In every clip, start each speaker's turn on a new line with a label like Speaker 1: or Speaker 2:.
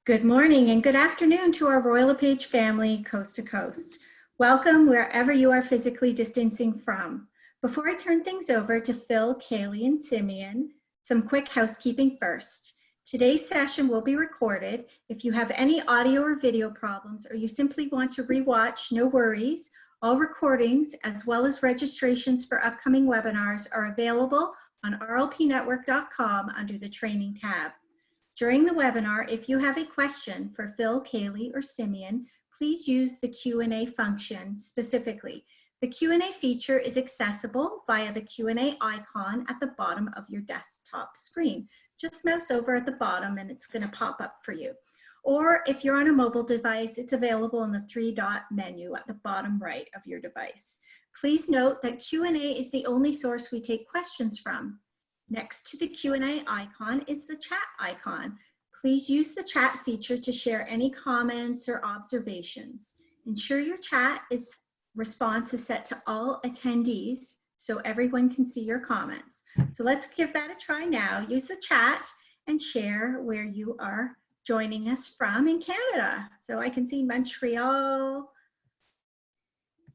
Speaker 1: Good morning and good afternoon to our Royal LePage family, coast to coast. Welcome wherever you are physically distancing from. Before I turn things over to Phil, Cailey, and Simeon, some quick housekeeping first. Today's session will be recorded. If you have any audio or video problems or you simply want to rewatch, no worries. All recordings as well as registrations for upcoming webinars are available on rlpnetwork.com under the training tab. During the webinar, if you have a question for Phil, Cailey, or Simeon, please use the Q&A function specifically. The Q&A feature is accessible via the Q&A icon at the bottom of your desktop screen. Just mouse over at the bottom and it's going to pop up for you. Or if you're on a mobile device, it's available in the three-dot menu at the bottom right of your device. Please note that Q&A is the only source we take questions from. Next to the Q&A icon is the chat icon. Please use the chat feature to share any comments or observations. Ensure your chat response is set to all attendees so everyone can see your comments. So let's give that a try now. Use the chat and share where you are joining us from in Canada. So I can see Montreal.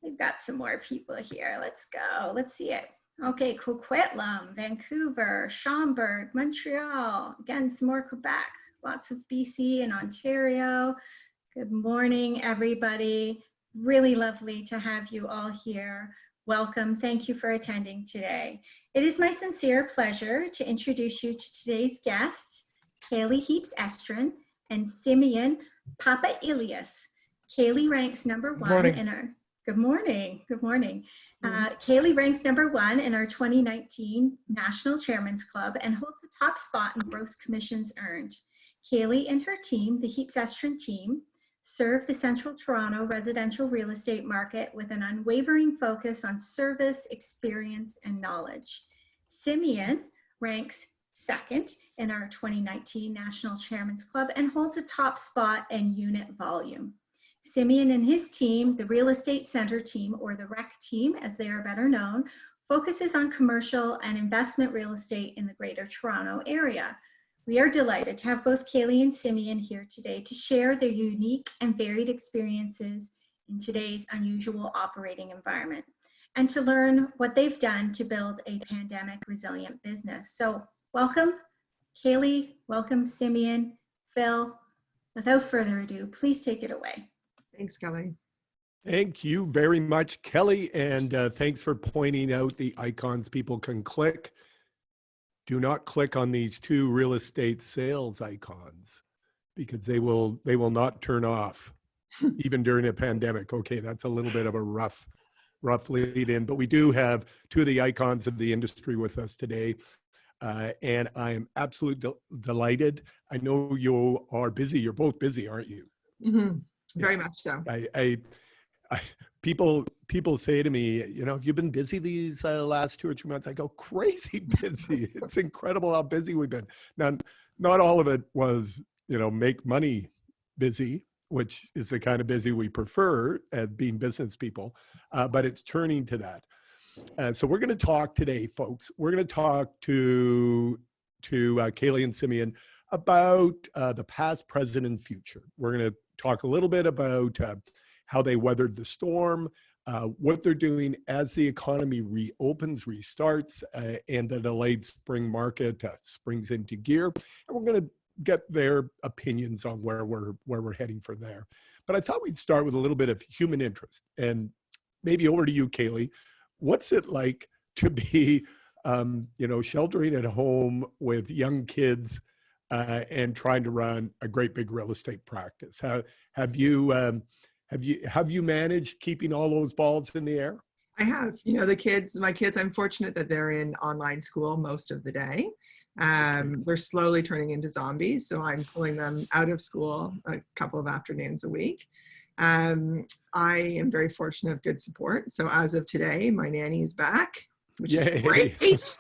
Speaker 1: We've got some more people here. Let's go. Let's see it. Okay, Coquitlam, Vancouver, Schaumburg, Montreal, again, some more Quebec, lots of BC and Ontario. Good morning, everybody. Really lovely to have you all here. Welcome, thank you for attending today. It is my sincere pleasure to introduce you to today's guests, Cailey Heaps Estrin and Simeon Papailias. Cailey ranks number one in our, good morning. Cailey ranks number one in our 2019 National Chairman's Club and holds the top spot in gross commissions earned. Cailey and her team, the Heaps Estrin team, serve the Central Toronto residential real estate market with an unwavering focus on service, experience, and knowledge. Simeon ranks second in our 2019 National Chairman's Club and holds a top spot in unit volume. Simeon and his team, the Real Estate Center team, or the REC team as they are better known, focuses on commercial and investment real estate in the Greater Toronto area. We are delighted to have both Cailey and Simeon here today to share their unique and varied experiences in today's unusual operating environment and to learn what they've done to build a pandemic resilient business. So welcome, Cailey, welcome, Simeon, Phil. Without further ado, please take it away.
Speaker 2: Thanks, Kelly.
Speaker 3: Thank you very much, Kelly, and thanks for pointing out the icons people can click. Do not click on these two real estate sales icons because they will not turn off even during a pandemic. Okay, that's a little bit of a rough lead in, but we do have two of the icons of the industry with us today. And I am absolutely delighted. I know you are busy. You're both busy, aren't you?
Speaker 2: Mm-hmm. Very much so.
Speaker 3: People say to me, you know, have you been busy these last 2 or 3 months? I go, crazy busy. It's incredible how busy we've been. Now, not all of it was, you know, make money busy, which is the kind of busy we prefer at being business people, but it's turning to that. So we're going to talk today, folks. We're going to talk to Cailey and Simeon about the past, present, and future. We're going to talk a little bit about how they weathered the storm, what they're doing as the economy reopens, restarts, and the delayed spring market springs into gear. And we're going to get their opinions on where we're heading from there. But I thought we'd start with a little bit of human interest. And maybe over to you, Cailey. What's it like to be, you know, sheltering at home with young kids and trying to run a great big real estate practice? Have you managed keeping all those balls in the air?
Speaker 2: I have. You know, my kids, I'm fortunate that they're in online school most of the day. They're slowly turning into zombies, so I'm pulling them out of school a couple of afternoons a week. I am very fortunate of good support. So as of today, my nanny's back, which is great.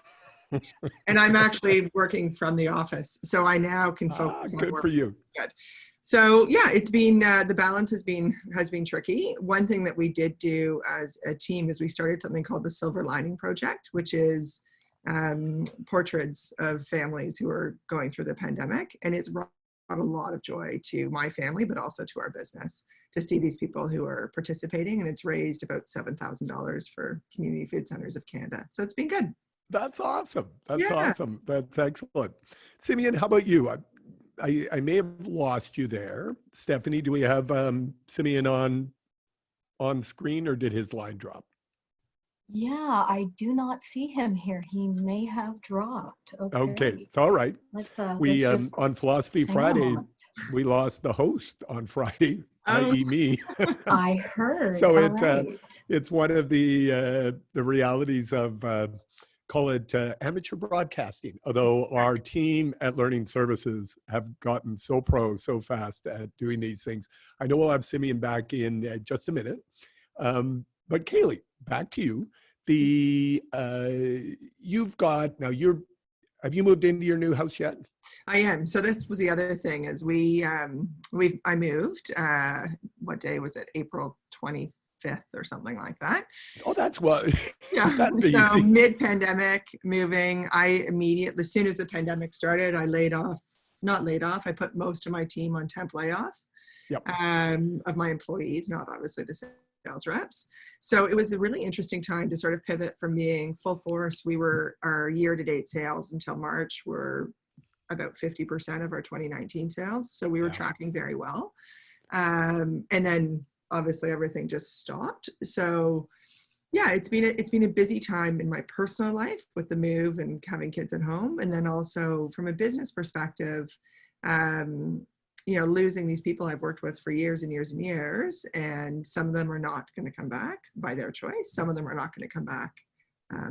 Speaker 2: And I'm actually working from the office, so I now can focus.
Speaker 3: Good for you.
Speaker 2: Good. So yeah, it's been the balance has been tricky. One thing that we did do as a team is we started something called the Silver Lining Project, which is portraits of families who are going through the pandemic, and it's a lot of joy to my family, but also to our business to see these people who are participating. And it's raised about $7,000 for Community Food Centers of Canada. So it's been good.
Speaker 3: That's awesome. That's
Speaker 2: Yeah.
Speaker 3: awesome. That's excellent. Simeon, how about you? I may have lost you there. Stephanie, do we have Simeon on screen, or did his line drop?
Speaker 4: Yeah, I do not see him here. He may have dropped.
Speaker 3: Okay,
Speaker 4: Okay.
Speaker 3: it's all right.
Speaker 4: Let's
Speaker 3: We
Speaker 4: just
Speaker 3: on Philosophy
Speaker 4: hang on a
Speaker 3: Friday,
Speaker 4: moment.
Speaker 3: we lost the host on Friday,
Speaker 2: Oh.
Speaker 3: i.e. me.
Speaker 4: I heard.
Speaker 3: So
Speaker 4: All right.
Speaker 3: it's one of the realities of call it amateur broadcasting. Although our team at Learning Services have gotten so pro so fast at doing these things. I know we'll have Simeon back in just a minute. But Cailey, back to you. You've got now. Have you moved into your new house yet?
Speaker 2: I am. So that was the other thing is I moved. What day was it? April 25th or something like that.
Speaker 3: Oh, that's what.
Speaker 2: Yeah.
Speaker 3: That'd be
Speaker 2: So
Speaker 3: easy.
Speaker 2: mid-pandemic moving, I immediately, as soon as the pandemic started, I I put most of my team on temp layoff.
Speaker 3: Yep.
Speaker 2: Of my employees, not obviously the sales reps. So it was a really interesting time to sort of pivot from being full force. Our year-to-date sales until March were about 50% of our 2019 sales. So we were tracking very well. And then obviously everything just stopped. So yeah, it's been a busy time in my personal life with the move and having kids at home. And then also from a business perspective, losing these people I've worked with for years and years and years, and some of them are not going to come back by their choice. Some of them are not going to come back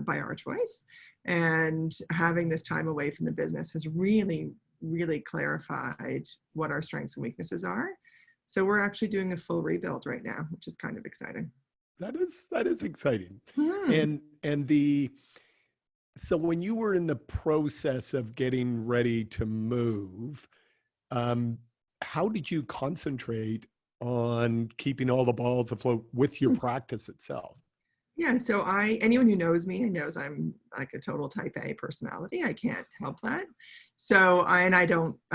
Speaker 2: by our choice. And having this time away from the business has really, really clarified what our strengths and weaknesses are. So we're actually doing a full rebuild right now, which is kind of exciting.
Speaker 3: That is exciting.
Speaker 2: Hmm.
Speaker 3: So when you were in the process of getting ready to move, how did you concentrate on keeping all the balls afloat with your practice itself?
Speaker 2: Yeah, so anyone who knows me knows I'm like a total type A personality. I can't help that. So I'm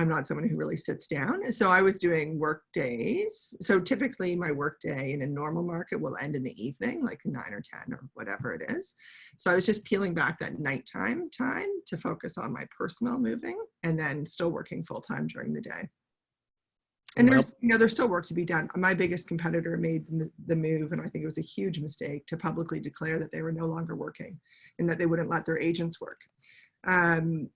Speaker 2: not someone who really sits down. So I was doing work days. So typically my work day in a normal market will end in the evening, like 9 or 10 or whatever it is. So I was just peeling back that nighttime time to focus on my personal moving and then still working full time during the day. And there's still work to be done. My biggest competitor made the move, and I think it was a huge mistake to publicly declare that they were no longer working and that they wouldn't let their agents work.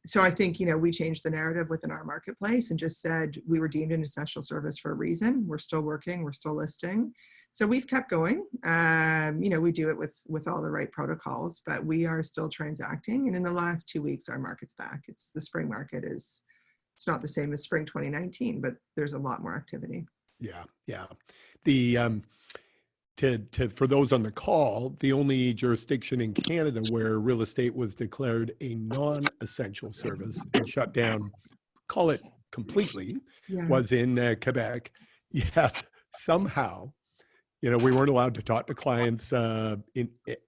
Speaker 2: So I think, we changed the narrative within our marketplace and just said we were deemed an essential service for a reason. We're still working, we're still listing. So we've kept going. We do it with all the right protocols, but we are still transacting. And in the last 2 weeks, our market's back. The spring market it's not the same as spring 2019, but there's a lot more activity.
Speaker 3: Yeah. The for those on the call, the only jurisdiction in Canada where real estate was declared a non-essential service and shut down, call it completely, was in Quebec. Yet somehow, we weren't allowed to talk to clients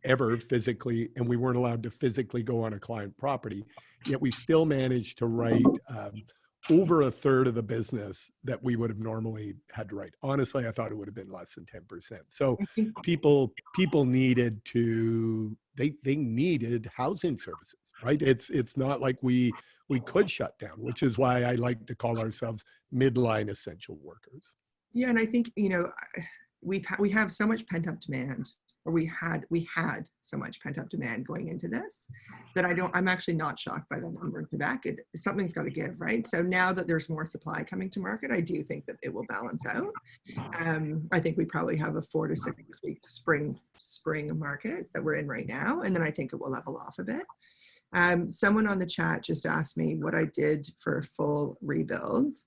Speaker 3: ever physically, and we weren't allowed to physically go on a client property. Yet we still managed to write over a third of the business that we would have normally had to write. Honestly, I thought it would have been less than 10%. So people needed they needed housing services, right? It's not like we could shut down, which is why I like to call ourselves midline essential workers.
Speaker 2: Yeah, and I think, we have so much pent up demand, or we had so much pent up demand going into this that I'm actually not shocked by the number in Quebec. Something's got to give, right? So now that there's more supply coming to market, I do think that it will balance out. I think we probably have a 4 to 6 week spring market that we're in right now. And then I think it will level off a bit. Someone on the chat just asked me what I did for a full rebuild,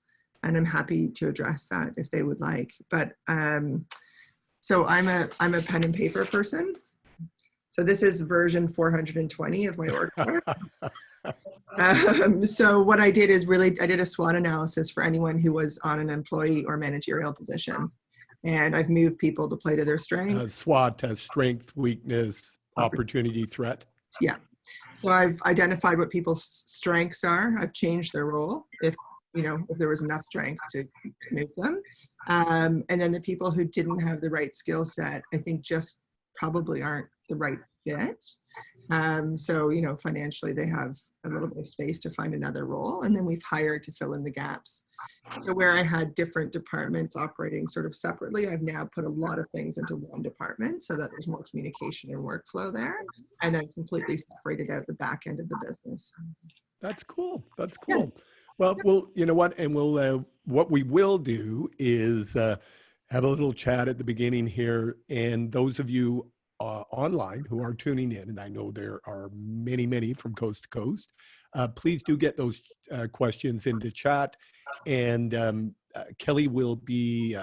Speaker 2: and I'm happy to address that if they would like. But so I'm a pen and paper person. So this is version 420 of my org chart. So what I did is I did a SWOT analysis for anyone who was on an employee or managerial position. And I've moved people to play to their strengths.
Speaker 3: SWOT has strength, weakness, opportunity, threat.
Speaker 2: Yeah. So I've identified what people's strengths are. I've changed their role. If if there was enough strength to move them. And then the people who didn't have the right skill set, I think just probably aren't the right fit. So, financially they have a little bit of space to find another role. And then we've hired to fill in the gaps. So where I had different departments operating sort of separately, I've now put a lot of things into one department so that there's more communication and workflow there, and then completely separated out the back end of the business.
Speaker 3: That's cool. That's
Speaker 2: Yeah.
Speaker 3: cool. Well, you know what? And what we will do is have a little chat at the beginning here. And those of you online who are tuning in, and I know there are many, many from coast to coast, please do get those questions into chat. And Cailey will be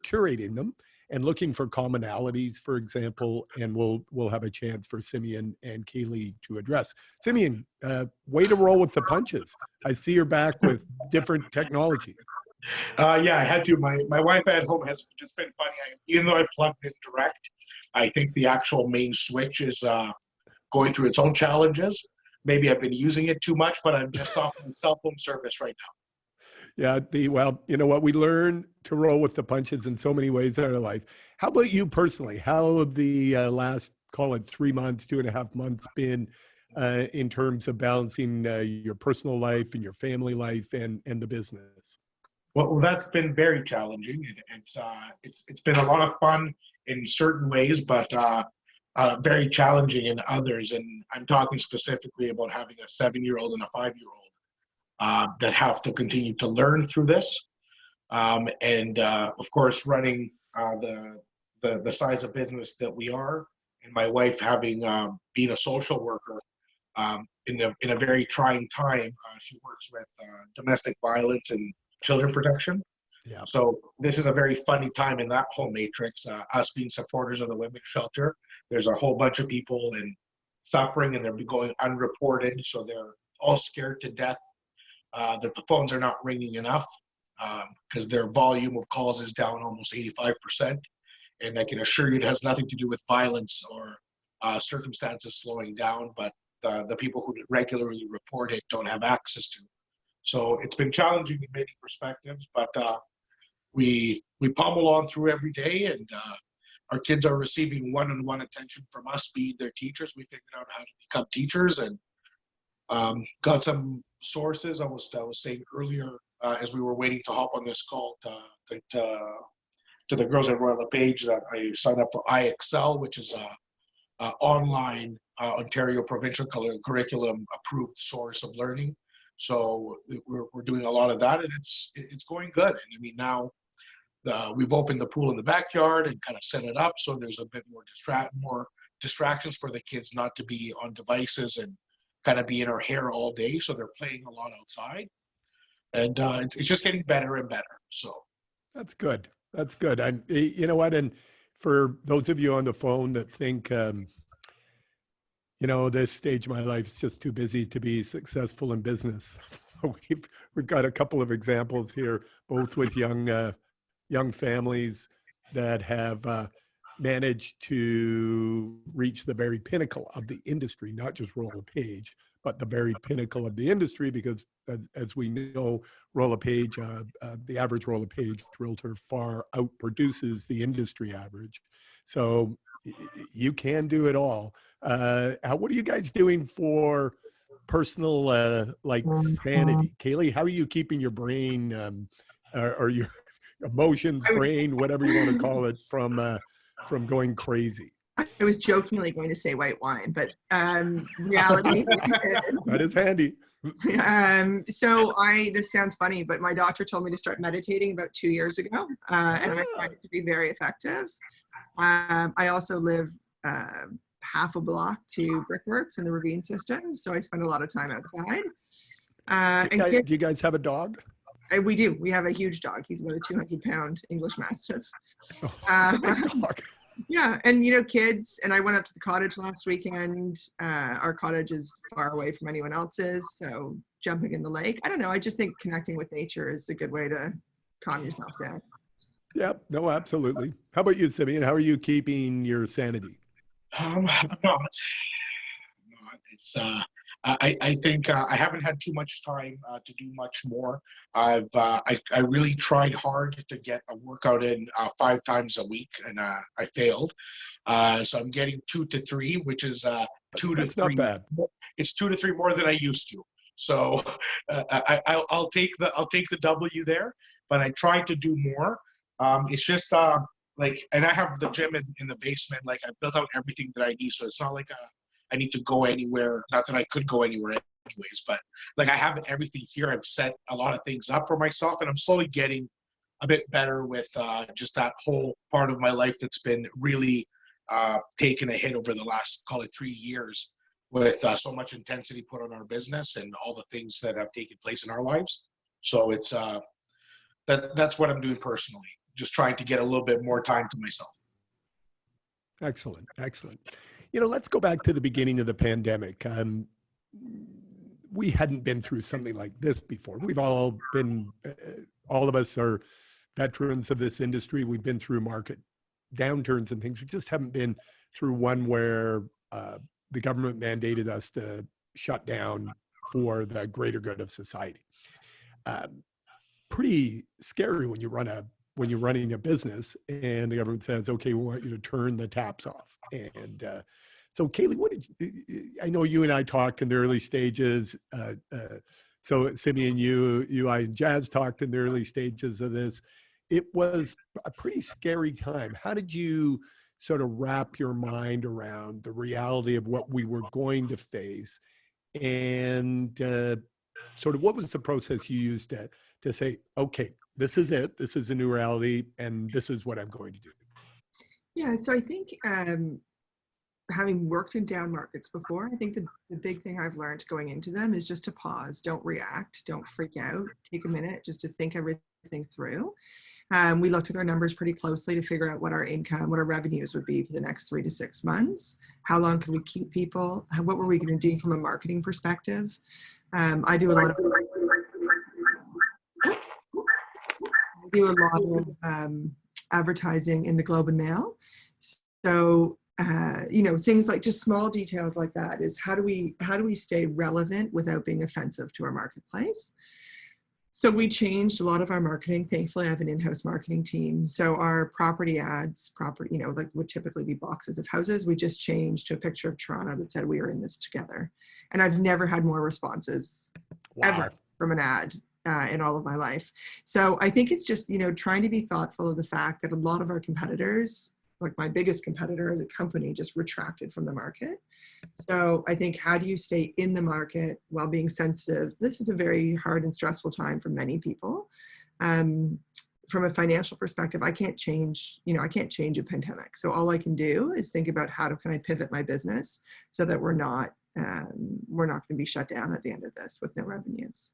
Speaker 3: curating them and looking for commonalities, for example, and we'll have a chance for Simeon and Cailey to address. Simeon, way to roll with the punches. I see you're back with different technology.
Speaker 5: Yeah, I had to. My Wi-Fi at home has just been funny. Even though I plugged in direct, I think the actual main switch is going through its own challenges. Maybe I've been using it too much, but I'm just off the cell phone service right now.
Speaker 3: Yeah, well, you know what? We learn to roll with the punches in so many ways in our life. How about you personally? How have the last, call it 3 months, 2.5 months been in terms of balancing your personal life and your family life and the business?
Speaker 5: Well, that's been very challenging. It's been a lot of fun in certain ways, but very challenging in others. And I'm talking specifically about having a 7-year-old and a 5-year-old that have to continue to learn through this. And of course, running the size of business that we are, and my wife having been a social worker in a very trying time. She works with domestic violence and children protection.
Speaker 3: Yeah.
Speaker 5: So this is a very funny time in that whole matrix. Us being supporters of the women's shelter, there's a whole bunch of people and suffering, and they're going unreported. So they're all scared to death that the phones are not ringing enough because their volume of calls is down almost 85%. And I can assure you it has nothing to do with violence or circumstances slowing down, but the people who regularly report it don't have access to. So it's been challenging in many perspectives, but we pummel on through every day, and our kids are receiving one-on-one attention from us being their teachers. We figured out how to become teachers, and got some sources. I was saying earlier as we were waiting to hop on this call to the girls at Royal LePage that I signed up for iExcel, which is a online Ontario provincial curriculum approved source of learning. So we're doing a lot of that, and it's going good. And I mean, now we've opened the pool in the backyard and kind of set it up so there's a bit more distractions for the kids not to be on devices and kind of be in our hair all day. So they're playing a lot outside, and it's just getting better and better. So
Speaker 3: that's good. That's good. And you know what? And for those of you on the phone that think, this stage of my life is just too busy to be successful in business. We've got a couple of examples here, both with young families that have managed to reach the very pinnacle of the industry, not just Royal LePage, but the very pinnacle of the industry, because as we know, Royal LePage, the average Royal LePage realtor far outproduces the industry average. So you can do it all. What are you guys doing for personal sanity? Cailey, how are you keeping your brain or your emotions, brain, whatever you want to call it, from going crazy?
Speaker 2: I was jokingly going to say white wine, but reality.
Speaker 3: That is handy.
Speaker 2: So this sounds funny, but my doctor told me to start meditating about 2 years ago, and I find it to be very effective. I also live half a block to Brickworks in the Ravine system, so I spend a lot of time outside.
Speaker 3: Do you guys have a dog?
Speaker 2: We do. We have a huge dog. He's about a 200-pound English Mastiff.
Speaker 3: Oh, big dog.
Speaker 2: Yeah, and kids, and I went up to the cottage last weekend. Our cottage is far away from anyone else's, so jumping in the lake. I don't know, I just think connecting with nature is a good way to calm yourself down.
Speaker 3: Yeah, no, absolutely. How about you, Simeon? How are you keeping your sanity?
Speaker 5: I'm not. It's I think I haven't had too much time to do much more. I really tried hard to get a workout in 5 times a week, and I failed. So I'm getting 2 to 3, which is 2 to 3.
Speaker 3: That's not bad.
Speaker 5: It's 2 to 3 more than I used to. So I'll take the W there, but I tried to do more. It's just like, and I have the gym in the basement. Like, I built out everything that I need, so it's not like I need to go anywhere. Not that I could go anywhere anyways, but like, I have everything here. I've set a lot of things up for myself, and I'm slowly getting a bit better with just that whole part of my life that's been really taken a hit over the last, call it, 3 years, with so much intensity put on our business and all the things that have taken place in our lives. So it's that's what I'm doing personally, just trying to get a little bit more time to myself.
Speaker 3: Excellent. Excellent. Let's go back to the beginning of the pandemic. We hadn't been through something like this before. We've all been, all of us are veterans of this industry. We've been through market downturns and things. We just haven't been through one where the government mandated us to shut down for the greater good of society. Pretty scary when you're running a business and the government says, okay, we want you to turn the taps off. And so Cailey, I know you and I talked in the early stages. So Simeon, you, I, and Jazz talked in the early stages of this. It was a pretty scary time. How did you sort of wrap your mind around the reality of what we were going to face? And sort of what was the process you used to say, okay, this is it, this is a new reality, and this is what I'm going to do?
Speaker 2: Yeah, so I think having worked in down markets before, I think the big thing I've learned going into them is just to pause, don't react, don't freak out, take a minute just to think everything through. We looked at our numbers pretty closely to figure out what our income, what our revenues would be for the next 3 to 6 months. How long could we keep people? What were we going to do from a marketing perspective? I do a lot of advertising in the Globe and Mail. So, things like just small details like that is how do we stay relevant without being offensive to our marketplace? So we changed a lot of our marketing. Thankfully, I have an in-house marketing team. So our property ads, like would typically be boxes of houses. We just changed to a picture of Toronto that said we are in this together. And I've never had more responses ever from an ad in all of my life. So I think it's just, trying to be thoughtful of the fact that a lot of our competitors, like my biggest competitor as a company, just retracted from the market. So I think, how do you stay in the market while being sensitive? This is a very hard and stressful time for many people. From a financial perspective, I can't change a pandemic. So all I can do is think about how can I pivot my business so that we're not going to be shut down at the end of this with no revenues.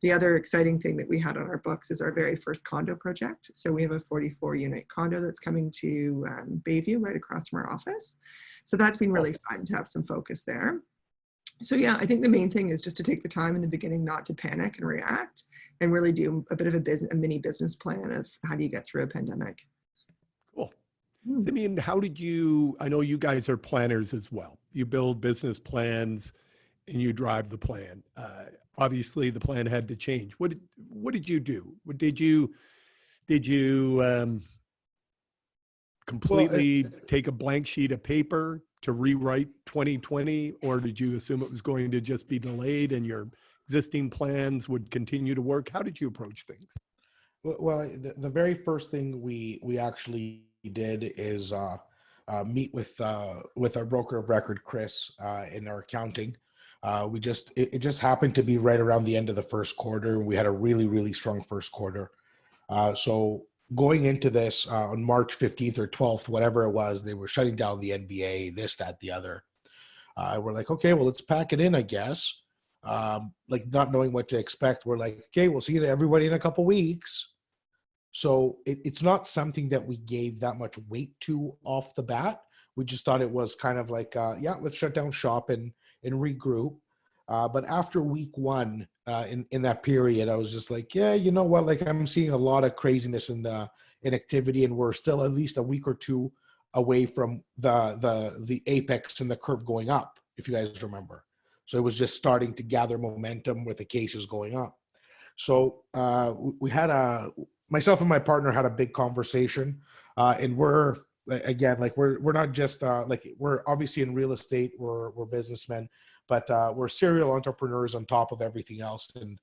Speaker 2: The other exciting thing that we had on our books is our very first condo project. So we have a 44-unit condo that's coming to Bayview, right across from our office. So that's been really fun to have some focus there. So yeah, I think the main thing is just to take the time in the beginning not to panic and react, and really do a bit of a mini business plan of how do you get through a pandemic.
Speaker 3: Cool. Simeon, I know you guys are planners as well. You build business plans and you drive the plan. Obviously the plan had to change. What did you do? Did you completely take a blank sheet of paper to rewrite 2020, or did you assume it was going to just be delayed and your existing plans would continue to work? How did you approach things?
Speaker 6: Well, the very first thing we actually did is meet with our broker of record, Chris, in our accounting. It just happened to be right around the end of the first quarter. We had a really, really strong first quarter. So going into this on March 15th or 12th, whatever it was, they were shutting down the NBA, this, that, the other. We're like, okay, well, let's pack it in, I guess. Like, not knowing what to expect. We're like, okay, we'll see everybody in a couple weeks. So it's not something that we gave that much weight to off the bat. We just thought it was kind of like, yeah, let's shut down shop and regroup. But after week one, in that period, I was just like, yeah, you know what? Like, I'm seeing a lot of craziness in activity, and we're still at least a week or two away from the apex and the curve going up, if you guys remember. So it was just starting to gather momentum with the cases going up. So we had myself and my partner had a big conversation, and we're again, like we're not just like, we're obviously in real estate, we're businessmen, but we're serial entrepreneurs on top of everything else. And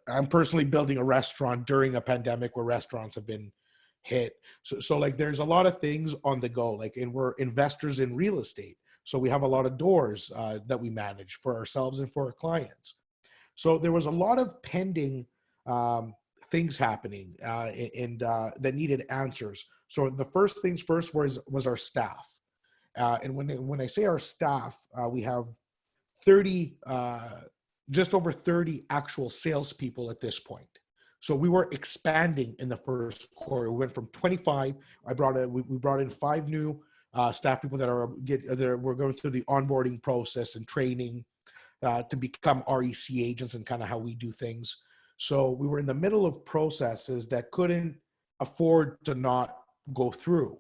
Speaker 6: I'm personally building a restaurant during a pandemic where restaurants have been hit. So like there's a lot of things on the go, like, and we're investors in real estate. So we have a lot of doors that we manage for ourselves and for our clients. So there was a lot of pending things happening and that needed answers. So the first things first was our staff. And when I say our staff, we have 30, just over 30 actual salespeople at this point. So we were expanding in the first quarter. We went from 25. We brought in 5 new staff people that we're going through the onboarding process and training to become REC agents and kind of how we do things. So we were in the middle of processes that couldn't afford to not go through.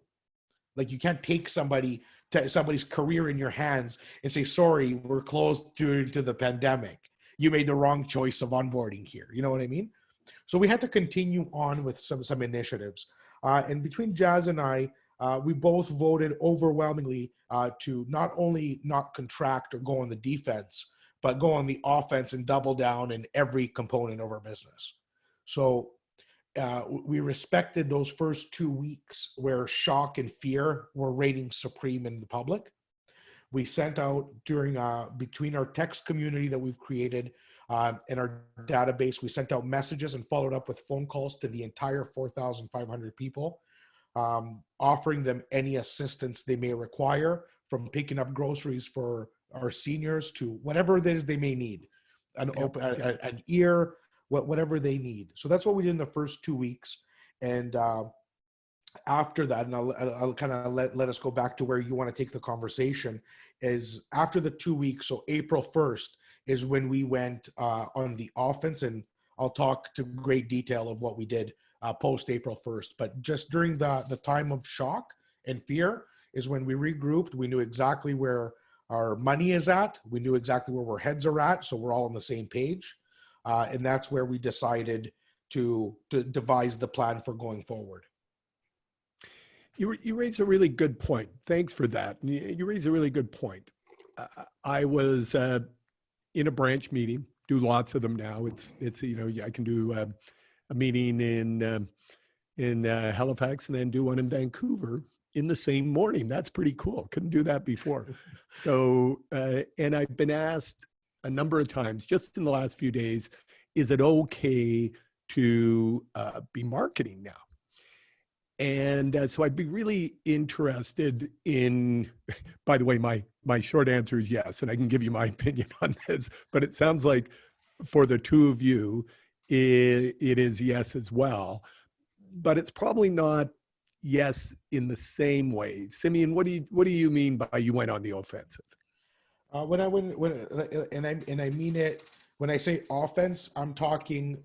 Speaker 6: Like, you can't take somebody's career in your hands and say, sorry, we're closed due to the pandemic. You made the wrong choice of onboarding here. You know what I mean? So we had to continue on with some initiatives. And between Jazz and I, we both voted overwhelmingly to not only not contract or go on the defense, but go on the offense and double down in every component of our business. So we respected those first 2 weeks where shock and fear were reigning supreme in the public. We sent out between our text community that we've created and our database, we sent out messages and followed up with phone calls to the entire 4,500 people, offering them any assistance they may require, from picking up groceries for our seniors to whatever it is they may need, an ear, whatever they need. So that's what we did in the first 2 weeks. And after that, and I'll kind of let us go back to where you want to take the conversation, is after the 2 weeks, so April 1st is when we went on the offense, and I'll talk to great detail of what we did post April 1st. But just during the time of shock and fear is when we regrouped. We knew exactly where our money is at. We knew exactly where our heads are at. So we're all on the same page. And that's where we decided to devise the plan for going forward.
Speaker 3: You raised a really good point. Thanks for that. You raised a really good point. I was in a branch meeting, do lots of them now. It's I can do a meeting in Halifax and then do one in Vancouver in the same morning. That's pretty cool. Couldn't do that before. So, and I've been asked a number of times just in the last few days, is it okay to be marketing now? And so I'd be really interested in, by the way, my short answer is yes, and I can give you my opinion on this, but it sounds like for the two of you, it is yes as well, but it's probably not yes in the same way. Simeon, what do you mean by you went on the offensive?
Speaker 6: When I mean it, when I say offense, I'm talking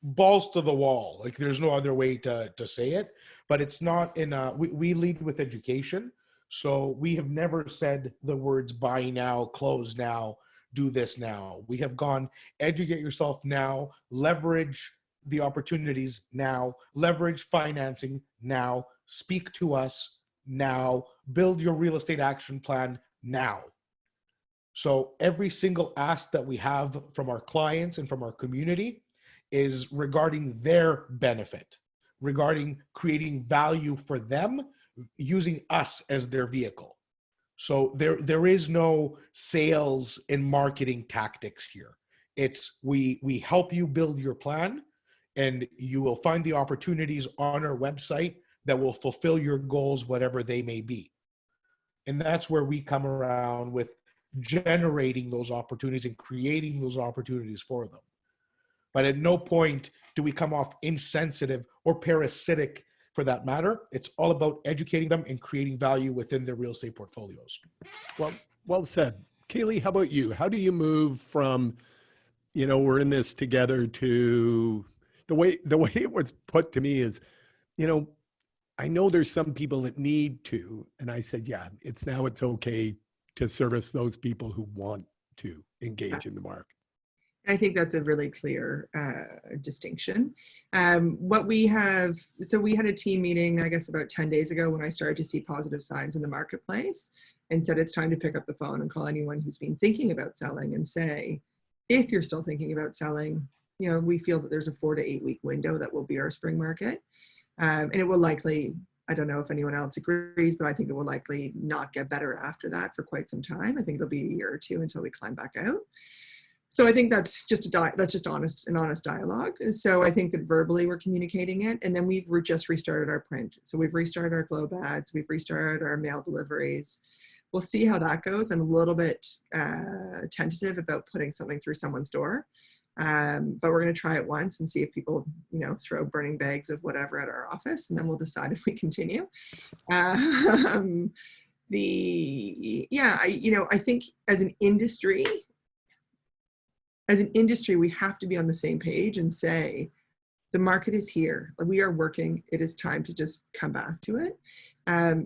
Speaker 6: balls to the wall. Like, there's no other way to say it, but it's not we lead with education. So we have never said the words buy now, close now, do this now. We have gone educate yourself now, leverage the opportunities now, leverage financing now, speak to us now, build your real estate action plan now. So every single ask that we have from our clients and from our community is regarding their benefit, regarding creating value for them, using us as their vehicle. So there is no sales and marketing tactics here. It's we help you build your plan, and you will find the opportunities on our website that will fulfill your goals, whatever they may be. And that's where we come around with generating those opportunities and creating those opportunities for them. But at no point do we come off insensitive or parasitic, for that matter. It's all about educating them and creating value within their real estate portfolios.
Speaker 3: Well said. Cailey, how about you? How do you move from, we're in this together, to the way it was put to me is, I know there's some people that need to, and I said, yeah, it's okay to service those people who want to engage in the market.
Speaker 2: I think that's a really clear distinction. What we have, so we had a team meeting, I guess about 10 days ago when I started to see positive signs in the marketplace, and said it's time to pick up the phone and call anyone who's been thinking about selling and say, if you're still thinking about selling, you know, we feel that there's a 4 to 8 week window that will be our spring market. And it will likely, I don't know if anyone else agrees, but I think it will likely not get better after that for quite some time. I think it'll be a year or two until we climb back out. So I think that's just an honest dialogue. So I think that verbally we're communicating it, and then we've just restarted our print. So we've restarted our globe ads, we've restarted our mail deliveries. We'll see how that goes. I'm a little bit tentative about putting something through someone's door, but we're going to try it once and see if people, you know, throw burning bags of whatever at our office, and then we'll decide if we continue. I think as an industry, we have to be on the same page and say, the market is here. We are working. It is time to just come back to it.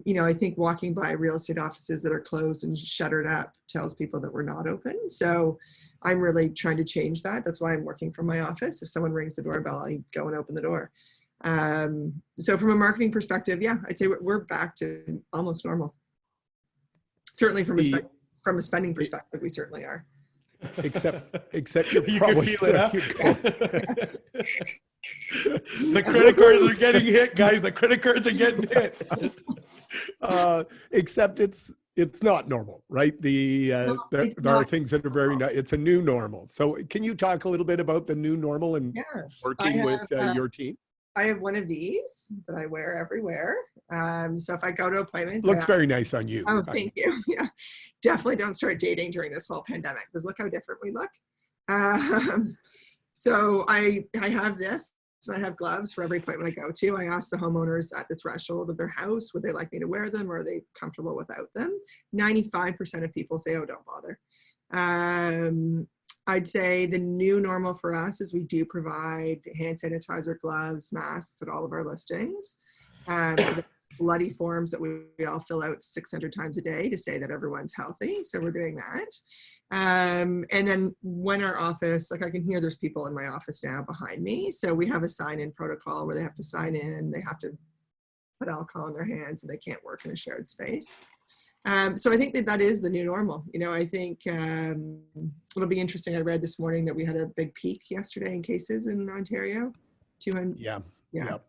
Speaker 2: You know, I think walking by real estate offices that are closed and shuttered up tells people that we're not open. So I'm really trying to change that. That's why I'm working from my office. If someone rings the doorbell, I go and open the door. So from a marketing perspective, yeah, I'd say we're back to almost normal. Certainly from a spending perspective, we certainly are.
Speaker 3: Except you're
Speaker 6: You
Speaker 3: probably
Speaker 6: can feel it, huh? The credit cards are getting hit, guys. The credit cards are getting hit.
Speaker 3: Except it's not normal, right? There are things that are very it's a new normal. So can you talk a little bit about the new normal and working with your team?
Speaker 2: I have one of these that I wear everywhere. So if I go to appointments,
Speaker 3: looks very nice on you.
Speaker 2: Oh, thank you. Yeah, definitely don't start dating during this whole pandemic, because look how different we look. So I have this, and I have gloves for every appointment I go to. I ask the homeowners at the threshold of their house, would they like me to wear them, or are they comfortable without them? 95% of people say, oh, don't bother. I'd say the new normal for us is we do provide hand sanitizer, gloves, masks at all of our listings. The bloody forms that we all fill out 600 times a day to say that everyone's healthy. So we're doing that. And then when our office, like I can hear there's people in my office now behind me. So we have a sign-in protocol where they have to sign in, they have to put alcohol in their hands, and they can't work in a shared space. So I think that is the new normal. You know, I think it'll be interesting. I read this morning that we had a big peak yesterday in cases in Ontario. 200.
Speaker 3: Yeah. Yep.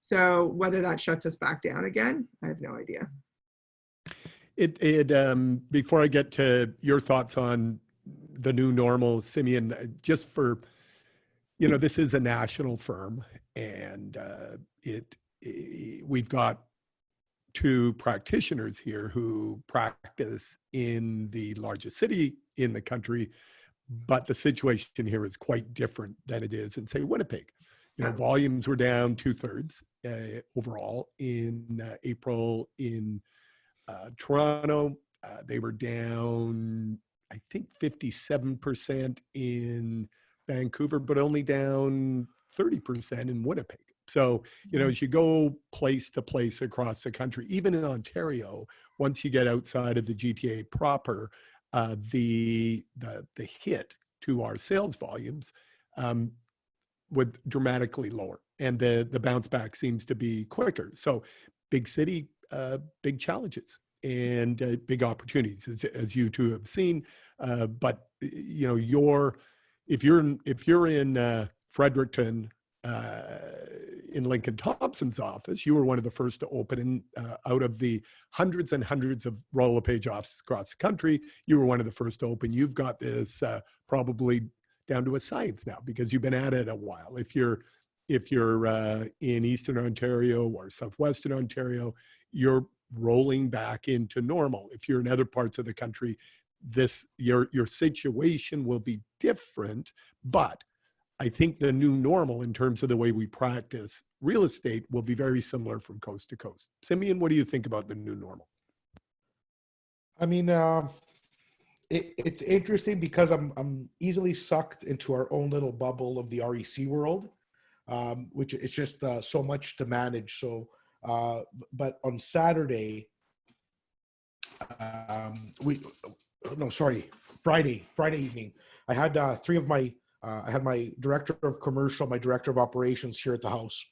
Speaker 2: So whether that shuts us back down again, I have no idea.
Speaker 3: Before I get to your thoughts on the new normal, Simeon, just for, you know, this is a national firm, and we've got 2 practitioners here who practice in the largest city in the country, but the situation here is quite different than it is in, say, Winnipeg. You know, volumes were down 2/3 overall in April. In Toronto, they were down, I think, 57% in Vancouver, but only down 30% in Winnipeg. So, you know, as you go place to place across the country, even in Ontario, once you get outside of the GTA proper, the hit to our sales volumes was dramatically lower, and the bounce back seems to be quicker. So, big city, big challenges and big opportunities, as you two have seen. But you know, if you're in Fredericton. In Lincoln Thompson's office, you were one of the first to open out of the hundreds and hundreds of Royal LePage offices across the country. You were one of the first to open. You've got this probably down to a science now, because you've been at it a while. If you're in Eastern Ontario or Southwestern Ontario, you're rolling back into normal. If you're in other parts of the country, your situation will be different, but I think the new normal in terms of the way we practice real estate will be very similar from coast to coast. Simeon, what do you think about the new normal?
Speaker 6: I mean, it's interesting because I'm easily sucked into our own little bubble of the REC world, which is just so much to manage. So, but on Saturday, we no sorry Friday evening. I had three of my I had my director of commercial, my director of operations here at the house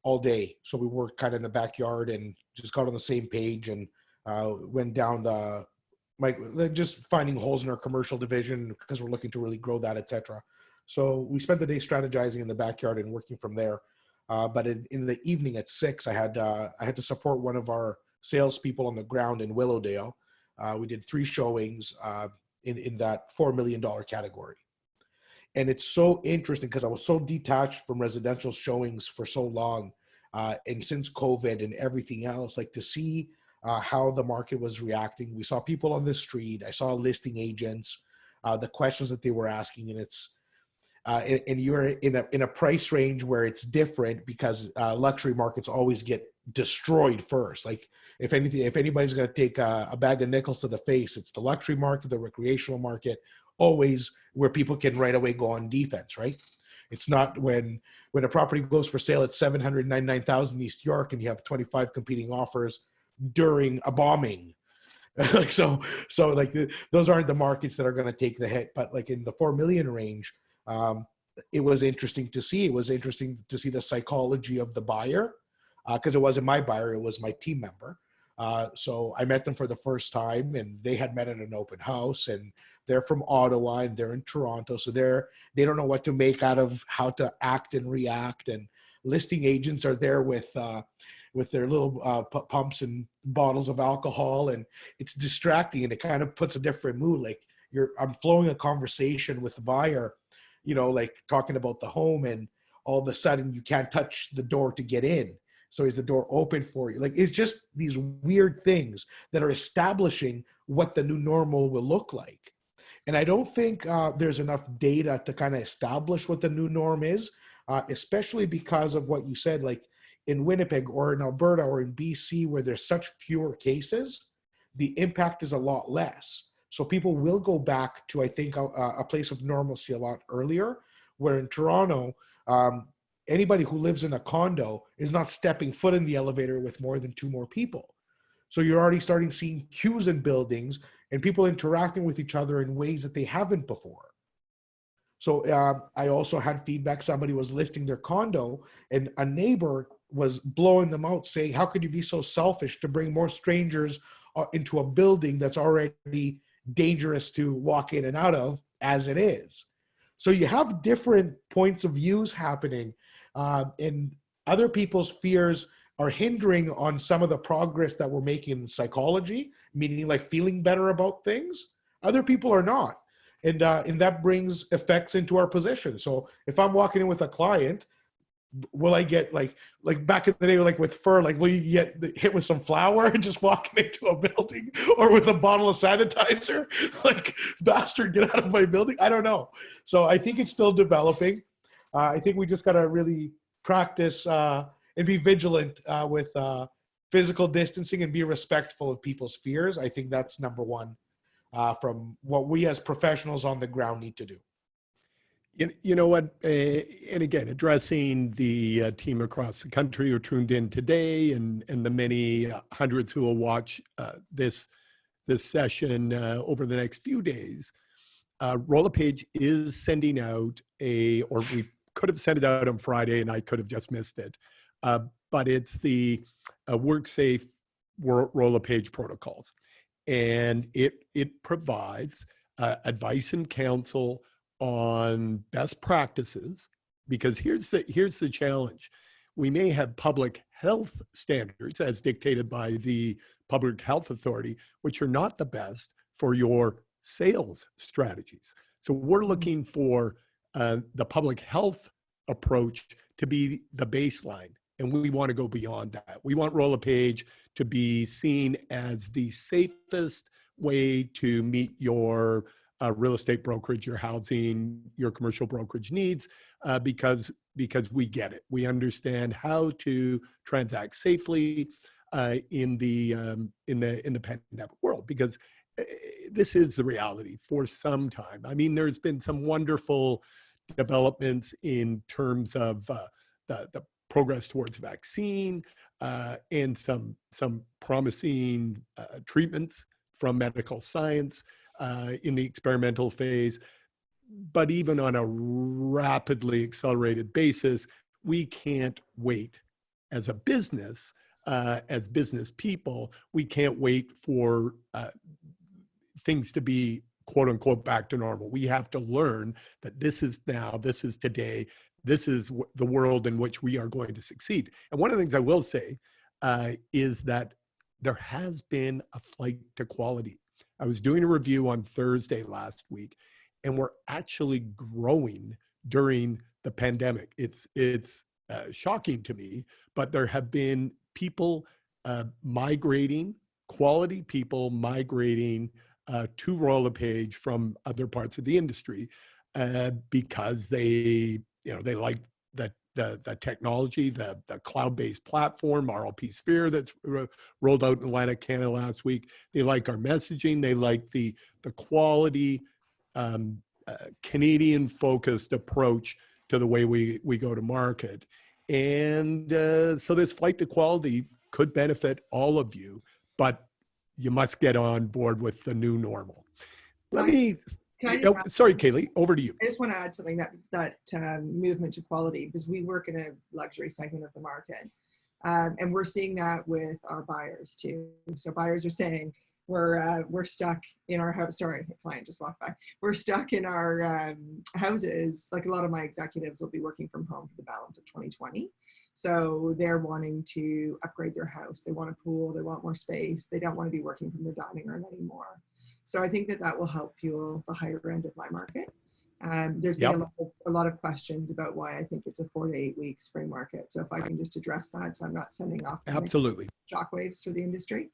Speaker 6: all day. So we worked kind of in the backyard and just got on the same page and went down just finding holes in our commercial division because we're looking to really grow that, etc. So we spent the day strategizing in the backyard and working from there. But in the evening at 6, I had to support one of our salespeople on the ground in Willowdale. We did 3 showings in that $4 million category. And it's so interesting because I was so detached from residential showings for so long. And since COVID and everything else, like to see how the market was reacting. We saw people on the street. I saw listing agents, the questions that they were asking. And it's, and you're in a price range where it's different because luxury markets always get destroyed first. Like if anybody's going to take a bag of nickels to the face, it's the luxury market, the recreational market, always where people can right away go on defense, right? It's not when a property goes for sale at $799,000 East York and you have 25 competing offers during a bombing. Like so like those aren't the markets that are going to take the hit. But like in the 4 million range, it was interesting to see. It was interesting to see the psychology of the buyer because it wasn't my buyer, it was my team member. So I met them for the first time and they had met at an open house and they're from Ottawa and they're in Toronto. So they don't know what to make out of how to act and react. And listing agents are there with their little pumps and bottles of alcohol, and it's distracting and it kind of puts a different mood. Like I'm flowing a conversation with the buyer, like talking about the home, and all of a sudden you can't touch the door to get in. So is the door open for you? Like it's just these weird things that are establishing what the new normal will look like. And I don't think there's enough data to kind of establish what the new norm is, especially because of what you said, like in Winnipeg or in Alberta or in BC, where there's such fewer cases, the impact is a lot less. So people will go back to, I think, a place of normalcy a lot earlier, where in Toronto, anybody who lives in a condo is not stepping foot in the elevator with more than 2 more people. So you're already starting seeing queues in buildings and people interacting with each other in ways that they haven't before. So I also had feedback. Somebody was listing their condo and a neighbor was blowing them out saying, how could you be so selfish to bring more strangers into a building that's already dangerous to walk in and out of as it is? So you have different points of views happening, and other people's fears are hindering on some of the progress that we're making in psychology, meaning like feeling better about things. Other people are not. And that brings effects into our position. So if I'm walking in with a client, will I get like back in the day, like with fur, like will you get hit with some flour and just walking into a building, or with a bottle of sanitizer? Like, bastard, get out of my building. I don't know. So I think it's still developing. I think we just got to really practice and be vigilant with physical distancing and be respectful of people's fears. I think that's number one from what we as professionals on the ground need to do.
Speaker 3: You know what, and again, addressing the team across the country who tuned in today and the many hundreds who will watch this session over the next few days, Royal LePage is sending out or we could have sent it out on Friday and I could have just missed it, but it's the Work Safe Royal LePage protocols. And it provides advice and counsel on best practices, because here's the challenge. We may have public health standards as dictated by the Public Health Authority, which are not the best for your sales strategies. So we're looking for the public health approach to be the baseline. And we want to go beyond that. We want Royal LePage to be seen as the safest way to meet your real estate brokerage, your housing, your commercial brokerage needs, because we get it. We understand how to transact safely in the pandemic world, because this is the reality for some time. I mean, there's been some wonderful developments in terms of the progress towards vaccine and some promising treatments from medical science in the experimental phase. But even on a rapidly accelerated basis, we can't wait as a business, as business people, we can't wait for things to be quote unquote back to normal. We have to learn that this is now, this is today, this is the world in which we are going to succeed. And one of the things I will say is that there has been a flight to quality. I was doing a review on Thursday last week, and we're actually growing during the pandemic. It's shocking to me, but there have been people migrating, quality people migrating to Royal LePage from other parts of the industry because they like the technology, the cloud-based platform, RLP Sphere that's rolled out in Atlantic Canada last week. They like our messaging. They like the quality Canadian-focused approach to the way we go to market. And so this flight to quality could benefit all of you, but you must get on board with the new normal. Sorry, Cailey, over to you.
Speaker 2: I just want to add something that movement to quality, because we work in a luxury segment of the market. And we're seeing that with our buyers too. So buyers are saying, we're stuck in our house. Sorry, a client just walked by. We're stuck in our houses. Like a lot of my executives will be working from home for the balance of 2020. So they're wanting to upgrade their house. They want a pool. They want more space. They don't want to be working from their dining room anymore. So I think that will help fuel the higher end of my market. There's been a lot of questions about why I think it's a 4 to 8 week spring market. So if I can just address that, so I'm not sending off
Speaker 3: absolutely
Speaker 2: shockwaves for the industry.